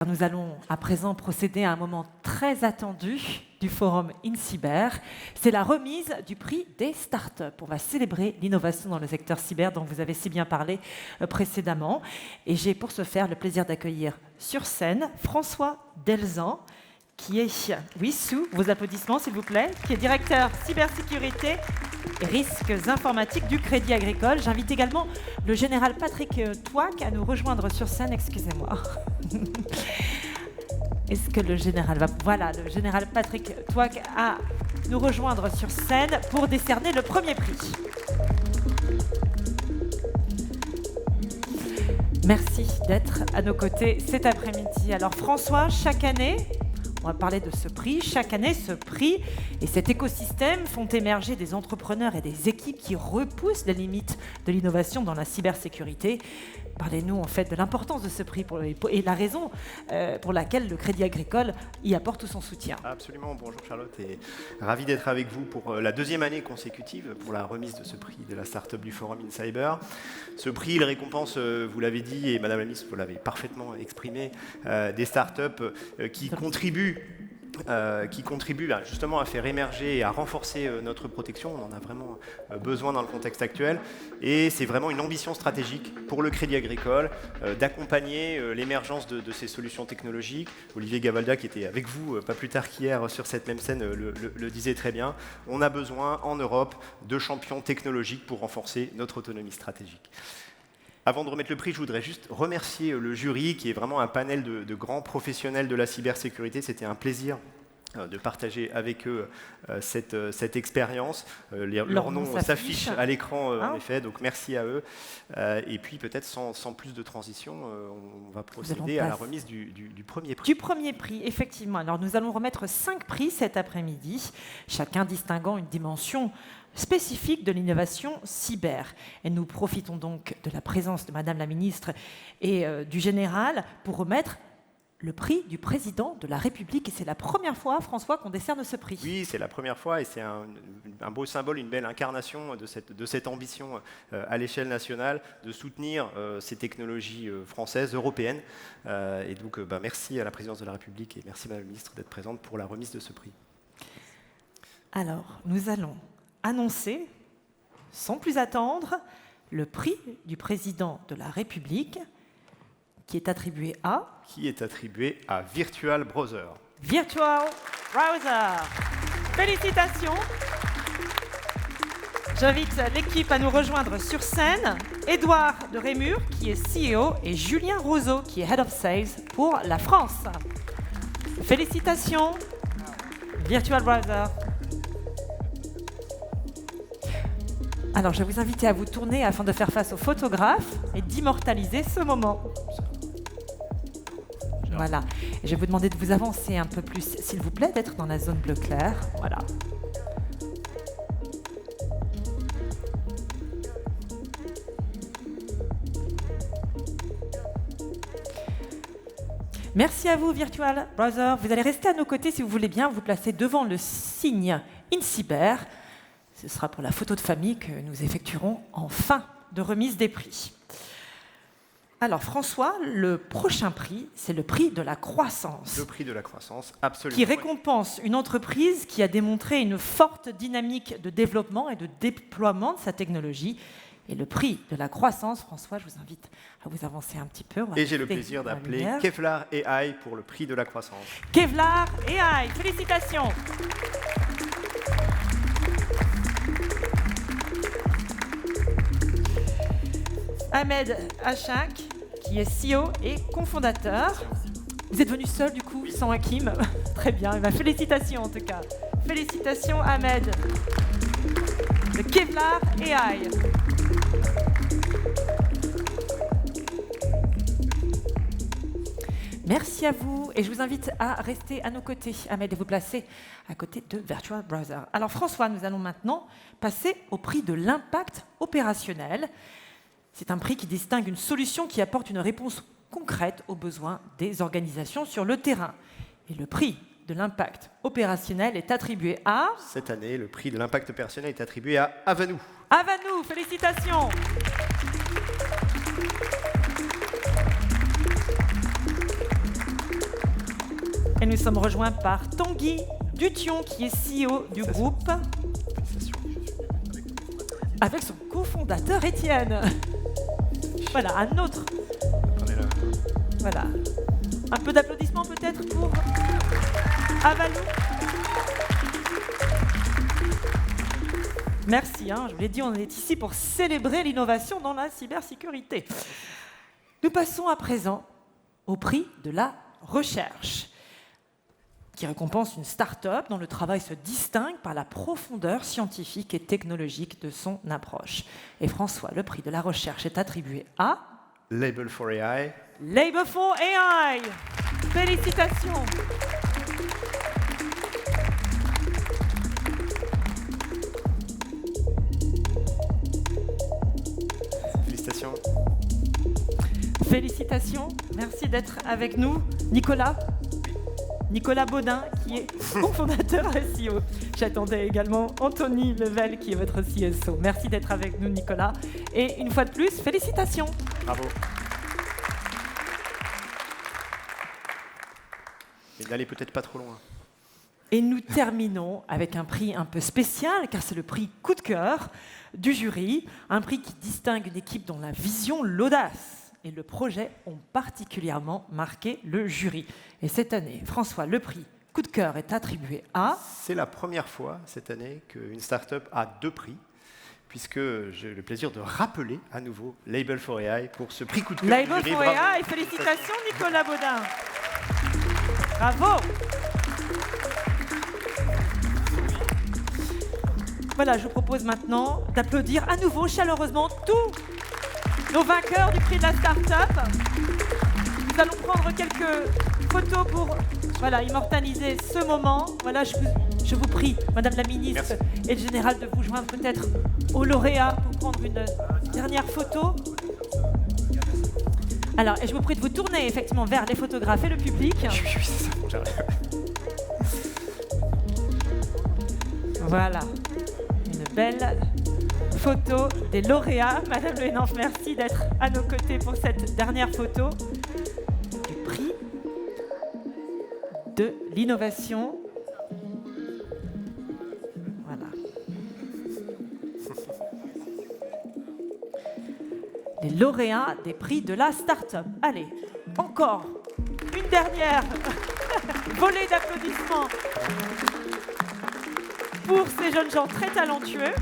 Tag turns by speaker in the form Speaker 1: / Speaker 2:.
Speaker 1: Nous allons à présent procéder à un moment très attendu du forum InCyber. C'est la remise du prix des startups. On va célébrer l'innovation dans le secteur cyber dont vous avez si bien parlé précédemment. Et j'ai pour ce faire le plaisir d'accueillir sur scène François Delzan, qui est, oui, sous vos applaudissements s'il vous plaît, qui est directeur cybersécurité et risques informatiques du Crédit Agricole. J'invite également le général Patrick Touac à nous rejoindre sur scène. Excusez-moi. Est-ce que le général va... Voilà, le général Patrick Touac à nous rejoindre sur scène pour décerner le premier prix. Merci d'être à nos côtés cet après-midi. Alors François, chaque année, on va parler de ce prix. Chaque année, ce prix et cet écosystème font émerger des entrepreneurs et des équipes qui repoussent les limites de l'innovation dans la cybersécurité. Parlez-nous en fait de l'importance de ce prix et la raison pour laquelle le Crédit Agricole y apporte tout son soutien.
Speaker 2: Absolument, bonjour Charlotte et ravi d'être avec vous pour la deuxième année consécutive pour la remise de ce prix de la start-up du Forum InCyber. Ce prix, il récompense, vous l'avez dit et Madame la Ministre, vous l'avez parfaitement exprimé, des start-up qui contribuent justement à faire émerger et à renforcer notre protection. On en a vraiment besoin dans le contexte actuel. Et c'est vraiment une ambition stratégique pour le Crédit Agricole d'accompagner l'émergence de ces solutions technologiques. Olivier Gavalda, qui était avec vous pas plus tard qu'hier sur cette même scène, le disait très bien. On a besoin en Europe de champions technologiques pour renforcer notre autonomie stratégique. Avant de remettre le prix, je voudrais juste remercier le jury, qui est vraiment un panel de grands professionnels de la cybersécurité. C'était un plaisir de partager avec eux cette expérience. Leur nom s'affiche à l'écran, en effet, donc merci à eux. Et puis peut-être sans plus de transition, on va procéder à la remise du premier prix.
Speaker 1: Du premier prix, effectivement. Alors nous allons remettre 5 prix cet après-midi, chacun distinguant une dimension spécifique de l'innovation cyber. Et nous profitons donc de la présence de Madame la Ministre et du Général pour remettre le prix du Président de la République. Et c'est la première fois, François, qu'on décerne ce prix.
Speaker 2: Oui, c'est la première fois et c'est un beau symbole, une belle incarnation de cette ambition à l'échelle nationale de soutenir ces technologies françaises, européennes. Et donc, merci à la Présidence de la République et merci Madame la Ministre d'être présente pour la remise de ce prix.
Speaker 1: Alors, nous allons annoncer, sans plus attendre, le prix du Président de la République qui est attribué à
Speaker 2: Virtual Browser.
Speaker 1: Virtual Browser. Félicitations. J'invite l'équipe à nous rejoindre sur scène. Édouard de Rémur, qui est CEO, et Julien Roseau, qui est Head of Sales pour la France. Félicitations. Virtual Browser. Alors, je vais vous inviter à vous tourner afin de faire face aux photographes et d'immortaliser ce moment. Voilà. Et je vais vous demander de vous avancer un peu plus, s'il vous plaît, d'être dans la zone bleu clair. Voilà. Merci à vous, Virtual Browser. Vous allez rester à nos côtés, si vous voulez bien, vous placer devant le signe InCyber. Ce sera pour la photo de famille que nous effectuerons en fin de remise des prix. Alors François, le prochain prix, c'est le prix de la croissance.
Speaker 2: Le prix de la croissance, absolument.
Speaker 1: Qui récompense une entreprise qui a démontré une forte dynamique de développement et de déploiement de sa technologie. Et le prix de la croissance, François, je vous invite à vous avancer un petit peu.
Speaker 2: Et j'ai le plaisir d'appeler Kevlar AI pour le prix de la croissance.
Speaker 1: Kevlar AI, félicitations. Ahmed Hachak, qui est CEO et cofondateur. Vous êtes venu seul, du coup, sans Hakim. Très bien, félicitations en tout cas. Félicitations, Ahmed. De Kevlar AI. Merci à vous et je vous invite à rester à nos côtés, Ahmed, et vous placer à côté de Virtual Browser. Alors François, nous allons maintenant passer au prix de l'impact opérationnel. C'est un prix qui distingue une solution qui apporte une réponse concrète aux besoins des organisations sur le terrain. Et le prix de l'impact opérationnel est attribué à...
Speaker 2: Cette année, le prix de l'impact opérationnel est attribué à Avanou.
Speaker 1: Avanou, félicitations. Et nous sommes rejoints par Tanguy Dution, qui est CEO du groupe, avec son cofondateur Étienne. Voilà, un autre. Voilà. Un peu d'applaudissements peut-être pour Avalou. Merci, je vous l'ai dit, on est ici pour célébrer l'innovation dans la cybersécurité. Nous passons à présent au prix de la recherche, qui récompense une start-up dont le travail se distingue par la profondeur scientifique et technologique de son approche. Et François, le prix de la recherche est attribué à
Speaker 2: Label for AI.
Speaker 1: Label for AI. Félicitations.
Speaker 2: Félicitations.
Speaker 1: Félicitations. Merci d'être avec nous. Nicolas Baudin, qui est cofondateur et CEO. J'attendais également Anthony Level, qui est votre CSO. Merci d'être avec nous, Nicolas. Et une fois de plus, félicitations.
Speaker 2: Bravo. Et n'allez peut-être pas trop loin.
Speaker 1: Et nous terminons avec un prix un peu spécial, car c'est le prix coup de cœur du jury, un prix qui distingue une équipe dont la vision, l'audace et le projet ont particulièrement marqué le jury. Et cette année, François, le prix coup de cœur est attribué à...
Speaker 2: C'est la première fois cette année qu'une start-up a 2 prix, puisque j'ai le plaisir de rappeler à nouveau Label for AI pour ce prix coup de cœur
Speaker 1: Label
Speaker 2: du jury.
Speaker 1: for AI, et félicitations Nicolas Baudin. Bravo. Voilà, je vous propose maintenant d'applaudir à nouveau chaleureusement tous nos vainqueurs du prix de la start-up. Nous allons prendre quelques photos pour immortaliser ce moment. Voilà, je vous prie, Madame la Ministre et le Général, de vous joindre peut-être aux lauréats pour prendre une dernière photo. Alors, et je vous prie de vous tourner effectivement vers les photographes et le public.
Speaker 2: Oui, c'est ça.
Speaker 1: Voilà, une belle photo des lauréats. Madame Le Henanff, merci d'être à nos côtés pour cette dernière photo du prix de l'innovation. Voilà. Les lauréats des prix de la start-up. Allez, encore une dernière volée d'applaudissements pour ces jeunes gens très talentueux.